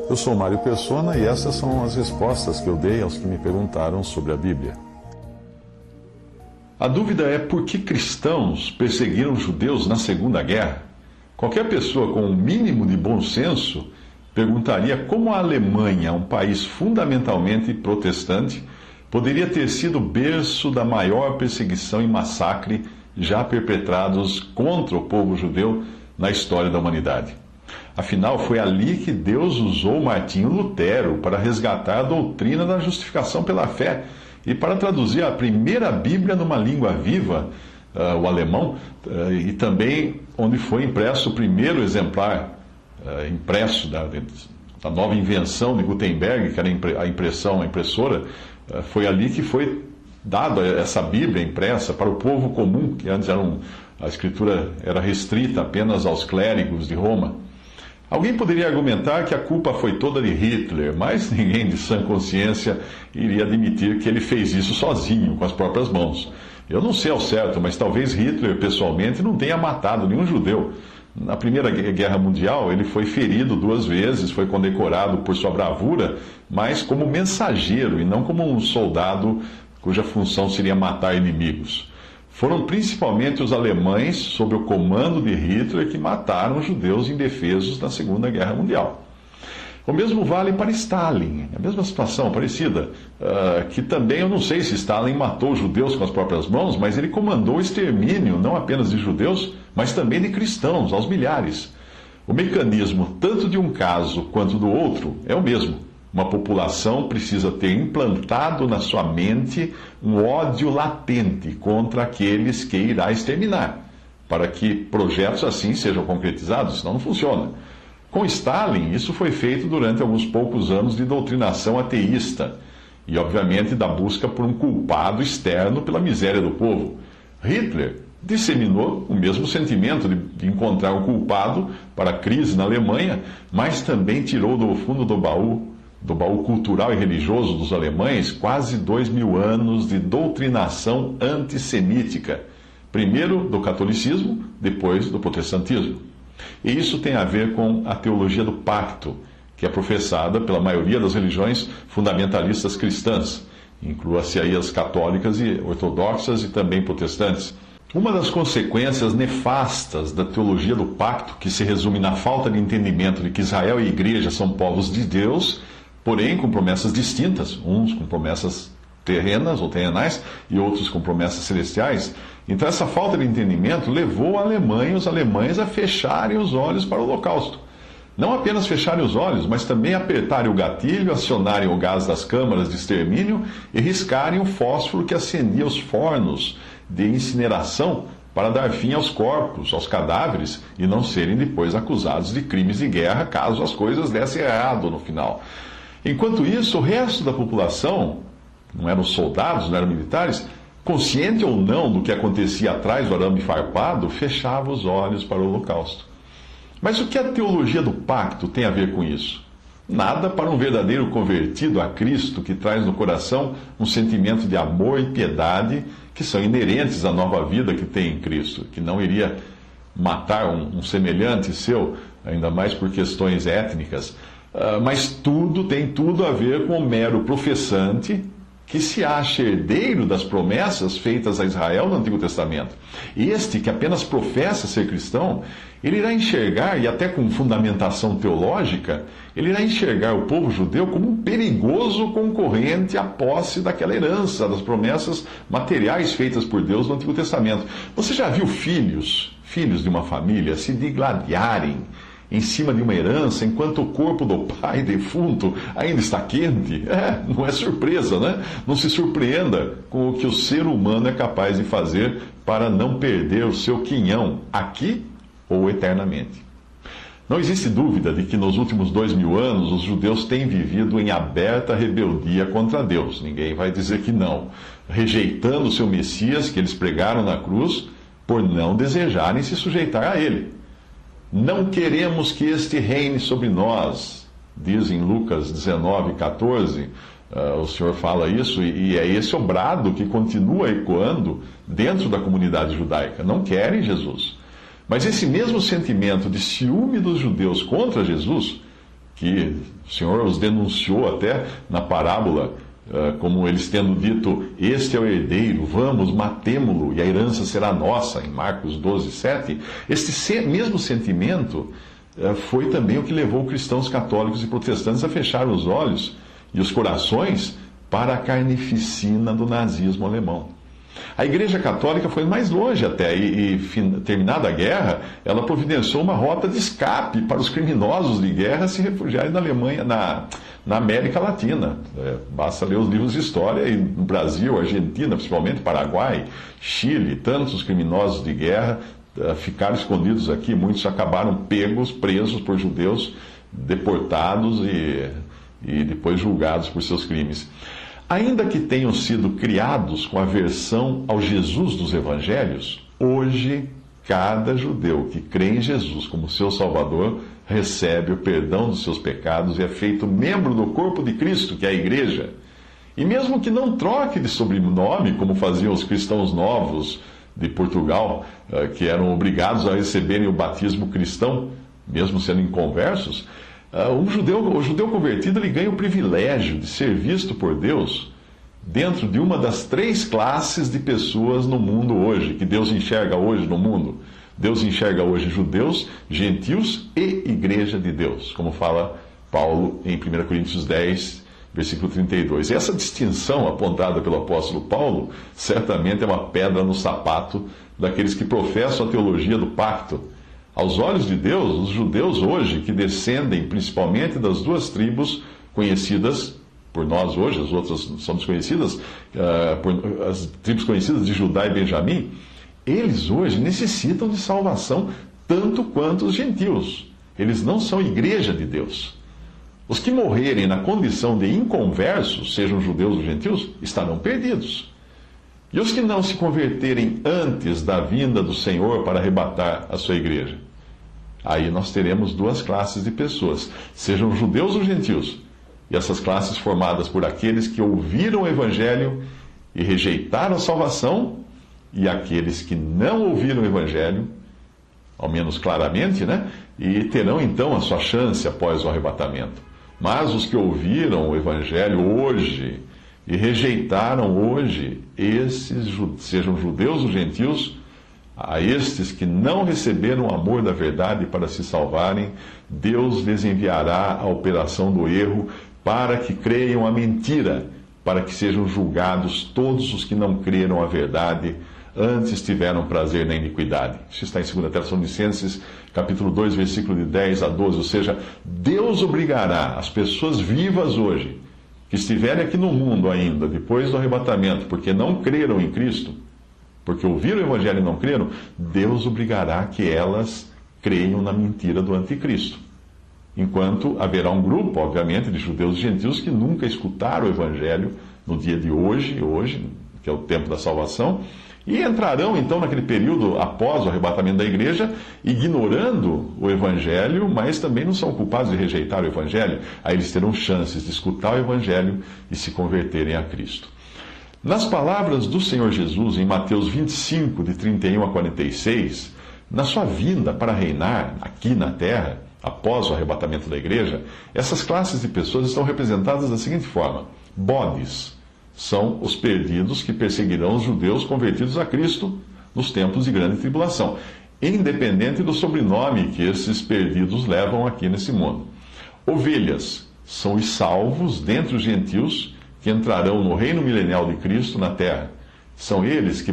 Eu sou Mário Persona e essas são as respostas que eu dei aos que me perguntaram sobre a Bíblia. A dúvida é por que cristãos perseguiram judeus na Segunda Guerra? Qualquer pessoa com um mínimo de bom senso perguntaria como a Alemanha, um país fundamentalmente protestante, poderia ter sido berço da maior perseguição e massacre já perpetrados contra o povo judeu na história da humanidade. Afinal, foi ali que Deus usou Martinho Lutero para resgatar a doutrina da justificação pela fé e para traduzir a primeira Bíblia numa língua viva, o alemão, e também onde foi impresso o primeiro exemplar impresso da nova invenção de Gutenberg, que era a impressora. Foi ali que foi dada essa Bíblia impressa para o povo comum, que antes a escritura era restrita apenas aos clérigos de Roma. Alguém poderia argumentar que a culpa foi toda de Hitler, mas ninguém de sã consciência iria admitir que ele fez isso sozinho, com as próprias mãos. Eu não sei ao certo, mas talvez Hitler, pessoalmente, não tenha matado nenhum judeu. Na Primeira Guerra Mundial, ele foi ferido 2 vezes, foi condecorado por sua bravura, mas como mensageiro e não como um soldado cuja função seria matar inimigos. Foram principalmente os alemães, sob o comando de Hitler, que mataram os judeus indefesos na Segunda Guerra Mundial. O mesmo vale para Stalin, a mesma situação, parecida, que também eu não sei se Stalin matou os judeus com as próprias mãos, mas ele comandou o extermínio não apenas de judeus, mas também de cristãos, aos milhares. O mecanismo, tanto de um caso quanto do outro, é o mesmo. Uma população precisa ter implantado na sua mente um ódio latente contra aqueles que irá exterminar, para que projetos assim sejam concretizados, senão não funciona. Com Stalin, isso foi feito durante alguns poucos anos de doutrinação ateísta e, obviamente, da busca por um culpado externo pela miséria do povo. Hitler disseminou o mesmo sentimento de encontrar um culpado para a crise na Alemanha, mas também tirou do fundo do baú cultural e religioso dos alemães, quase 2000 anos de doutrinação antissemítica. Primeiro do catolicismo, depois do protestantismo. E isso tem a ver com a teologia do pacto, que é professada pela maioria das religiões fundamentalistas cristãs, inclua-se aí as católicas e ortodoxas e também protestantes. Uma das consequências nefastas da teologia do pacto, que se resume na falta de entendimento de que Israel e a Igreja são povos de Deus, porém com promessas distintas, uns com promessas terrenas ou terrenais e outros com promessas celestiais. Então essa falta de entendimento levou a Alemanha e os alemães a fecharem os olhos para o Holocausto. Não apenas fecharem os olhos, mas também apertarem o gatilho, acionarem o gás das câmaras de extermínio e riscarem o fósforo que acendia os fornos de incineração para dar fim aos corpos, aos cadáveres, e não serem depois acusados de crimes de guerra caso as coisas dessem errado no final. Enquanto isso, o resto da população, não eram soldados, não eram militares, consciente ou não do que acontecia atrás do arame farpado, fechava os olhos para o Holocausto. Mas o que a teologia do pacto tem a ver com isso? Nada para um verdadeiro convertido a Cristo que traz no coração um sentimento de amor e piedade que são inerentes à nova vida que tem em Cristo, que não iria matar um semelhante seu, ainda mais por questões étnicas. Mas tem tudo a ver com o mero professante que se acha herdeiro das promessas feitas a Israel no Antigo Testamento. Este, que apenas professa ser cristão, ele irá enxergar, e até com fundamentação teológica, ele irá enxergar o povo judeu como um perigoso concorrente à posse daquela herança, das promessas materiais feitas por Deus no Antigo Testamento. Você já viu filhos de uma família se digladiarem em cima de uma herança, enquanto o corpo do pai defunto ainda está quente? Não é surpresa, né? Não se surpreenda com o que o ser humano é capaz de fazer para não perder o seu quinhão, aqui ou eternamente. Não existe dúvida de que nos últimos 2000 anos os judeus têm vivido em aberta rebeldia contra Deus. Ninguém vai dizer que não. Rejeitando o seu Messias que eles pregaram na cruz por não desejarem se sujeitar a ele. Não queremos que este reine sobre nós, diz em Lucas 19:14, o Senhor fala isso, e é esse o brado que continua ecoando dentro da comunidade judaica. Não querem Jesus. Mas esse mesmo sentimento de ciúme dos judeus contra Jesus, que o Senhor os denunciou até na parábola, como eles tendo dito, este é o herdeiro, vamos, matemo-lo, e a herança será nossa, em Marcos 12, 7. Este mesmo sentimento foi também o que levou cristãos católicos e protestantes a fechar os olhos e os corações para a carnificina do nazismo alemão. A Igreja Católica foi mais longe até, terminada a guerra, ela providenciou uma rota de escape para os criminosos de guerra se refugiarem na Alemanha, na América Latina. Basta ler os livros de história, e no Brasil, Argentina, principalmente, Paraguai, Chile, tantos criminosos de guerra ficaram escondidos aqui, muitos acabaram presos por judeus, deportados e depois julgados por seus crimes. Ainda que tenham sido criados com aversão ao Jesus dos Evangelhos, hoje cada judeu que crê em Jesus como seu Salvador recebe o perdão dos seus pecados e é feito membro do corpo de Cristo, que é a Igreja. E mesmo que não troque de sobrenome, como faziam os cristãos novos de Portugal, que eram obrigados a receberem o batismo cristão, mesmo sendo inconversos, o judeu convertido ele ganha o privilégio de ser visto por Deus dentro de uma das 3 classes de pessoas no mundo hoje, que Deus enxerga hoje no mundo. Deus enxerga hoje judeus, gentios e igreja de Deus, como fala Paulo em 1 Coríntios 10, versículo 32. E essa distinção apontada pelo apóstolo Paulo certamente é uma pedra no sapato daqueles que professam a teologia do pacto. Aos olhos de Deus, os judeus hoje, que descendem principalmente das 2 tribos conhecidas por nós hoje, as outras são desconhecidas, as tribos conhecidas de Judá e Benjamim, eles hoje necessitam de salvação tanto quanto os gentios. Eles não são igreja de Deus. Os que morrerem na condição de inconversos, sejam judeus ou gentios, estarão perdidos. E os que não se converterem antes da vinda do Senhor para arrebatar a sua igreja? Aí nós teremos 2 classes de pessoas, sejam judeus ou gentios. E essas classes formadas por aqueles que ouviram o Evangelho e rejeitaram a salvação, e aqueles que não ouviram o Evangelho, ao menos claramente, né? E terão então a sua chance após o arrebatamento. Mas os que ouviram o Evangelho hoje e rejeitaram hoje, esses, sejam judeus ou gentios, a estes que não receberam o amor da verdade para se salvarem, Deus lhes enviará a operação do erro para que creiam a mentira, para que sejam julgados todos os que não creram a verdade, antes tiveram prazer na iniquidade. Isso está em 2 Tessalonicenses, capítulo 2, versículo de 10 a 12. Ou seja, Deus obrigará as pessoas vivas hoje, que estiverem aqui no mundo ainda, depois do arrebatamento, porque não creram em Cristo, porque ouviram o Evangelho e não creram, Deus obrigará que elas creiam na mentira do anticristo. Enquanto haverá um grupo, obviamente, de judeus e gentios que nunca escutaram o Evangelho no dia de hoje, que é o tempo da salvação, e entrarão então naquele período após o arrebatamento da igreja, ignorando o Evangelho, mas também não são culpados de rejeitar o Evangelho. Aí eles terão chances de escutar o Evangelho e se converterem a Cristo. Nas palavras do Senhor Jesus, em Mateus 25, de 31 a 46, na sua vinda para reinar aqui na terra, após o arrebatamento da igreja, essas classes de pessoas estão representadas da seguinte forma: bodes são os perdidos que perseguirão os judeus convertidos a Cristo nos tempos de grande tribulação, independente do sobrenome que esses perdidos levam aqui nesse mundo. Ovelhas são os salvos dentre os gentios que entrarão no reino milenial de Cristo na terra. São eles que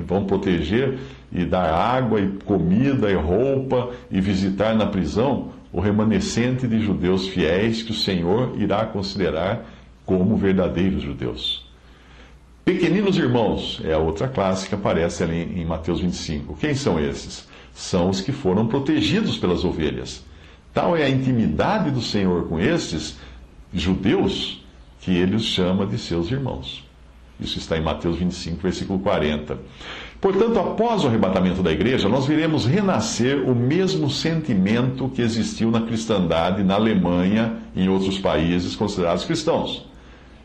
vão proteger e dar água e comida e roupa e visitar na prisão o remanescente de judeus fiéis que o Senhor irá considerar como verdadeiros judeus. Pequeninos irmãos é a outra classe que aparece ali em Mateus 25. Quem são esses? São os que foram protegidos pelas ovelhas. Tal é a intimidade do Senhor com esses judeus que ele os chama de seus irmãos. Isso está em Mateus 25, versículo 40. Portanto, após o arrebatamento da igreja, nós veremos renascer o mesmo sentimento que existiu na cristandade na Alemanha e em outros países considerados cristãos.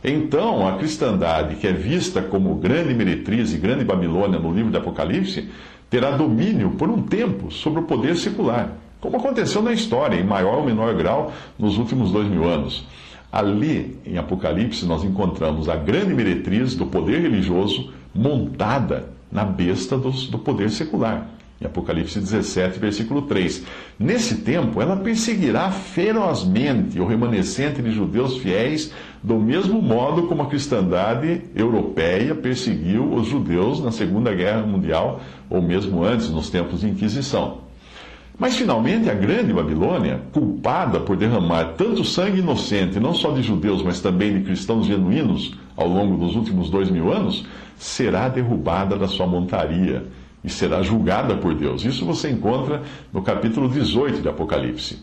Então, a cristandade, que é vista como grande meretriz e grande Babilônia no livro do Apocalipse, terá domínio por um tempo sobre o poder secular, como aconteceu na história, em maior ou menor grau, nos últimos 2000 anos. Ali, em Apocalipse, nós encontramos a grande meretriz do poder religioso montada na besta do poder secular. Em Apocalipse 17, versículo 3. Nesse tempo, ela perseguirá ferozmente o remanescente de judeus fiéis, do mesmo modo como a cristandade europeia perseguiu os judeus na Segunda Guerra Mundial, ou mesmo antes, nos tempos de Inquisição. Mas, finalmente, a grande Babilônia, culpada por derramar tanto sangue inocente, não só de judeus, mas também de cristãos genuínos, ao longo dos últimos 2000 anos, será derrubada da sua montaria e será julgada por Deus. Isso você encontra no capítulo 18 de Apocalipse.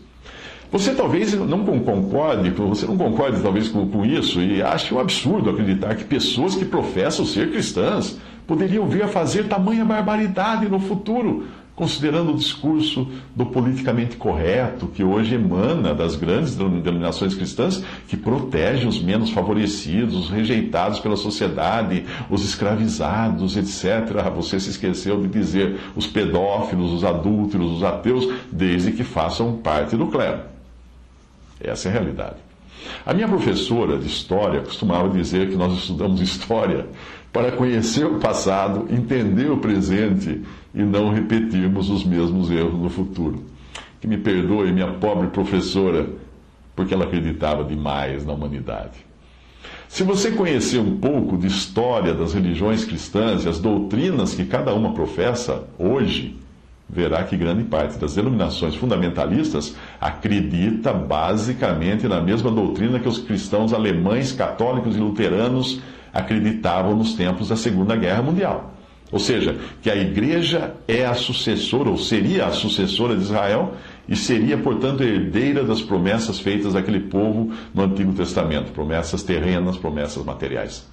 Você talvez não concorde talvez com isso e ache um absurdo acreditar que pessoas que professam ser cristãs poderiam vir a fazer tamanha barbaridade no futuro, considerando o discurso do politicamente correto que hoje emana das grandes denominações cristãs, que protege os menos favorecidos, os rejeitados pela sociedade, os escravizados, etc. Você se esqueceu de dizer os pedófilos, os adúlteros, os ateus, desde que façam parte do clero. Essa é a realidade. A minha professora de história costumava dizer que nós estudamos história para conhecer o passado, entender o presente e não repetirmos os mesmos erros no futuro. Que me perdoe minha pobre professora, porque ela acreditava demais na humanidade. Se você conhecer um pouco de história das religiões cristãs e as doutrinas que cada uma professa hoje, verá que grande parte das denominações fundamentalistas acredita basicamente na mesma doutrina que os cristãos alemães, católicos e luteranos acreditavam nos tempos da Segunda Guerra Mundial. Ou seja, que a igreja é a sucessora, ou seria a sucessora de Israel, e seria, portanto, herdeira das promessas feitas àquele povo no Antigo Testamento, promessas terrenas, promessas materiais.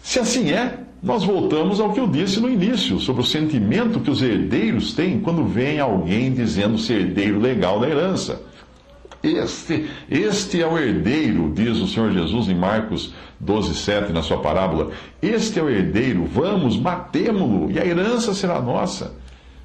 Se assim é, nós voltamos ao que eu disse no início, sobre o sentimento que os herdeiros têm quando vem alguém dizendo ser herdeiro legal da herança. Este é o herdeiro, diz o Senhor Jesus em Marcos 12:7, na sua parábola. Este é o herdeiro, vamos, matemo-lo, e a herança será nossa.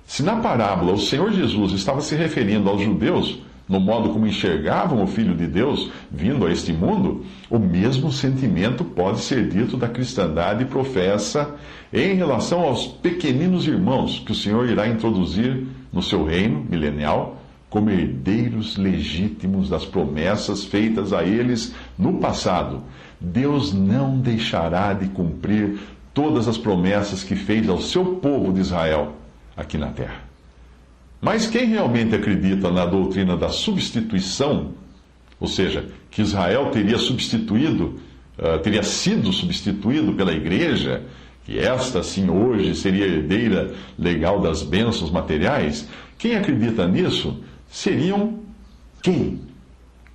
Se na parábola o Senhor Jesus estava se referindo aos judeus, no modo como enxergavam o Filho de Deus vindo a este mundo, o mesmo sentimento pode ser dito da cristandade professa em relação aos pequeninos irmãos que o Senhor irá introduzir no seu reino milenial, como herdeiros legítimos das promessas feitas a eles no passado. Deus não deixará de cumprir todas as promessas que fez ao seu povo de Israel aqui na terra. Mas quem realmente acredita na doutrina da substituição, ou seja, que Israel teria sido substituído pela igreja, que esta sim hoje seria herdeira legal das bênçãos materiais, quem acredita nisso seriam quem?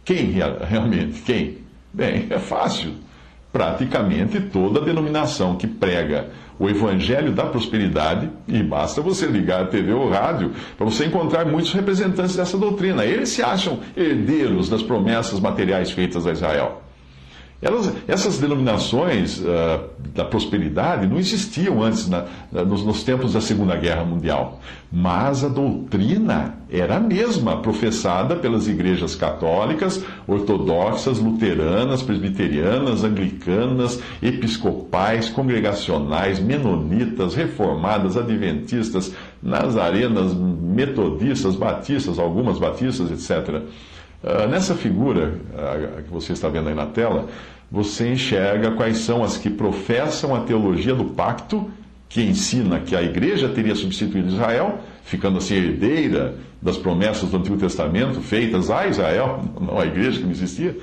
Quem realmente? Quem? Bem, é fácil. Praticamente toda denominação que prega o evangelho da prosperidade, e basta você ligar a TV ou rádio para você encontrar muitos representantes dessa doutrina. Eles se acham herdeiros das promessas materiais feitas a Israel. Essas denominações da prosperidade não existiam antes, nos tempos da Segunda Guerra Mundial. Mas a doutrina era a mesma, professada pelas igrejas católicas, ortodoxas, luteranas, presbiterianas, anglicanas, episcopais, congregacionais, menonitas, reformadas, adventistas, nazarenas, metodistas, batistas, algumas batistas, etc. Nessa figura que você está vendo aí na tela, você enxerga quais são as que professam a teologia do pacto, que ensina que a igreja teria substituído Israel, ficando assim herdeira das promessas do Antigo Testamento feitas a Israel, não a igreja que não existia.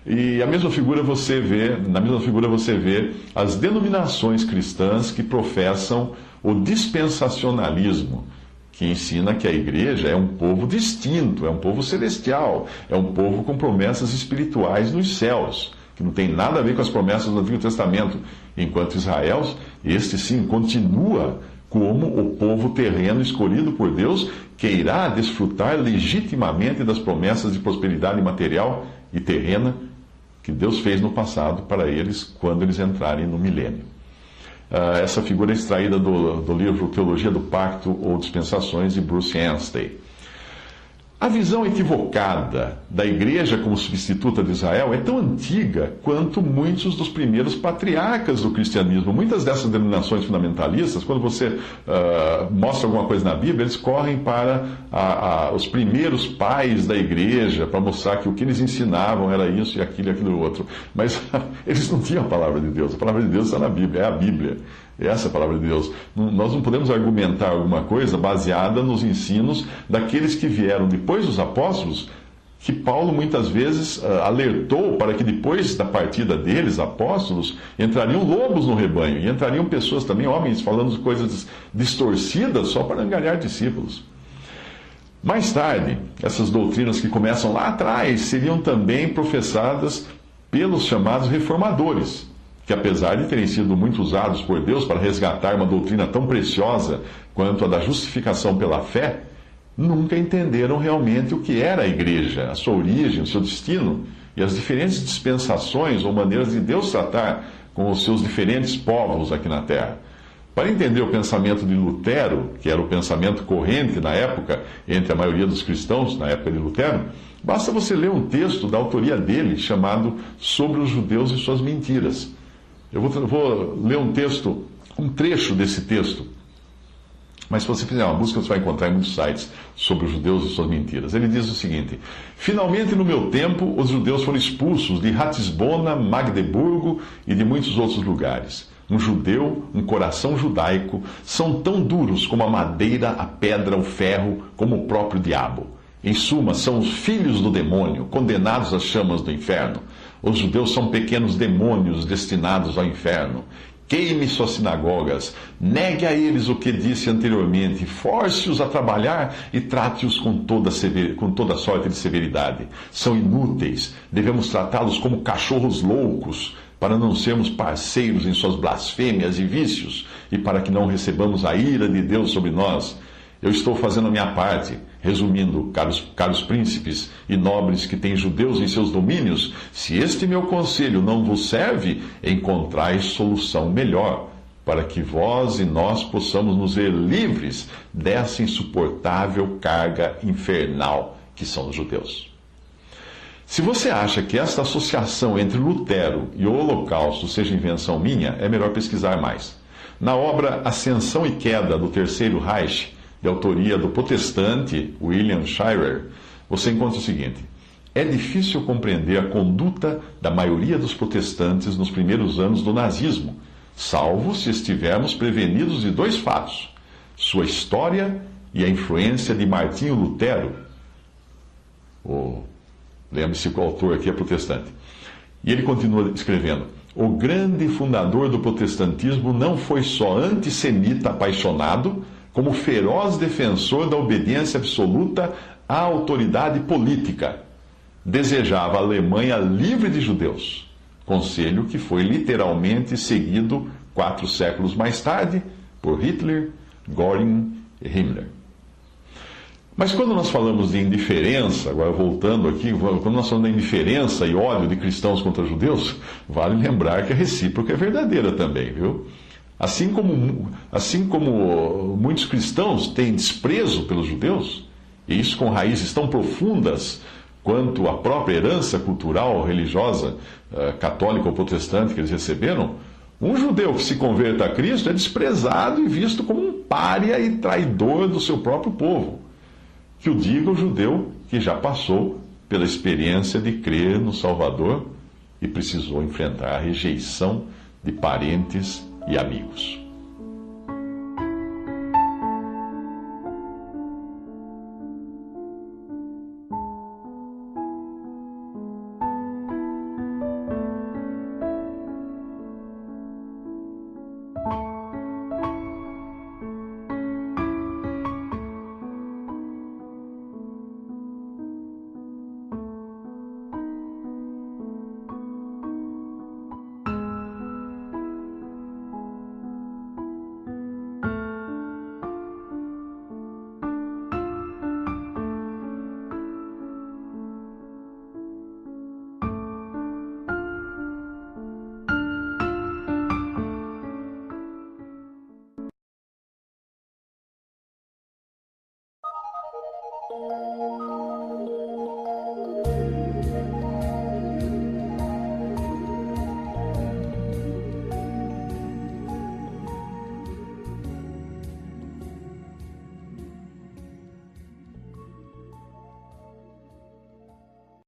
E na mesma figura você vê as denominações cristãs que professam o dispensacionalismo, que ensina que a igreja é um povo distinto, é um povo celestial, é um povo com promessas espirituais nos céus, que não tem nada a ver com as promessas do Antigo Testamento, enquanto Israel, este sim, continua como o povo terreno escolhido por Deus, que irá desfrutar legitimamente das promessas de prosperidade material e terrena que Deus fez no passado para eles, quando eles entrarem no milênio. Essa figura é extraída do livro Teologia do Pacto ou Dispensações, de Bruce Anstey. A visão equivocada da igreja como substituta de Israel é tão antiga quanto muitos dos primeiros patriarcas do cristianismo. Muitas dessas denominações fundamentalistas, quando você mostra alguma coisa na Bíblia, eles correm para os primeiros pais da igreja para mostrar que o que eles ensinavam era isso e aquilo outro. Mas eles não tinham a palavra de Deus. A palavra de Deus está na Bíblia, é a Bíblia. Essa é a palavra de Deus. Nós não podemos argumentar alguma coisa baseada nos ensinos daqueles que vieram depois dos apóstolos, que Paulo muitas vezes alertou para que depois da partida deles, apóstolos, entrariam lobos no rebanho, e entrariam pessoas também, homens, falando coisas distorcidas só para angariar discípulos. Mais tarde, essas doutrinas que começam lá atrás seriam também professadas pelos chamados reformadores, que apesar de terem sido muito usados por Deus para resgatar uma doutrina tão preciosa quanto a da justificação pela fé, nunca entenderam realmente o que era a igreja, a sua origem, o seu destino e as diferentes dispensações ou maneiras de Deus tratar com os seus diferentes povos aqui na Terra. Para entender o pensamento de Lutero, que era o pensamento corrente na época entre a maioria dos cristãos, na época de Lutero, basta você ler um texto da autoria dele chamado Sobre os Judeus e Suas Mentiras. Eu vou ler um trecho desse texto. Mas se você fizer uma busca, você vai encontrar em muitos sites sobre os judeus e suas mentiras. Ele diz o seguinte: finalmente, no meu tempo, os judeus foram expulsos de Ratisbona, Magdeburgo e de muitos outros lugares. Um judeu, um coração judaico, são tão duros como a madeira, a pedra, o ferro, como o próprio diabo. Em suma, são os filhos do demônio, condenados às chamas do inferno. Os judeus são pequenos demônios destinados ao inferno. Queime suas sinagogas, negue a eles o que disse anteriormente, force-os a trabalhar e trate-os com toda sorte de severidade. São inúteis, devemos tratá-los como cachorros loucos, para não sermos parceiros em suas blasfêmias e vícios, e para que não recebamos a ira de Deus sobre nós. Eu estou fazendo a minha parte. Resumindo, caros príncipes e nobres que têm judeus em seus domínios, se este meu conselho não vos serve, encontrais solução melhor, para que vós e nós possamos nos ver livres dessa insuportável carga infernal que são os judeus. Se você acha que esta associação entre Lutero e o Holocausto seja invenção minha, é melhor pesquisar mais. Na obra Ascensão e Queda do Terceiro Reich, de autoria do protestante William Shirer, você encontra o seguinte: é difícil compreender a conduta da maioria dos protestantes nos primeiros anos do nazismo, salvo se estivermos prevenidos de dois fatos: sua história e a influência de Martinho Lutero. Lembre-se que o autor aqui é protestante. E ele continua escrevendo: o grande fundador do protestantismo não foi só antissemita apaixonado, como feroz defensor da obediência absoluta à autoridade política. Desejava a Alemanha livre de judeus, conselho que foi literalmente seguido 4 séculos mais tarde por Hitler, Göring e Himmler. Mas quando nós falamos de indiferença, agora voltando aqui, quando nós falamos de indiferença e ódio de cristãos contra judeus, vale lembrar que a recíproca é verdadeira também, viu? Assim como muitos cristãos têm desprezo pelos judeus, e isso com raízes tão profundas quanto a própria herança cultural, religiosa, católica ou protestante que eles receberam, um judeu que se converta a Cristo é desprezado e visto como um pária e traidor do seu próprio povo. Que o diga o judeu que já passou pela experiência de crer no Salvador e precisou enfrentar a rejeição de parentes e amigos.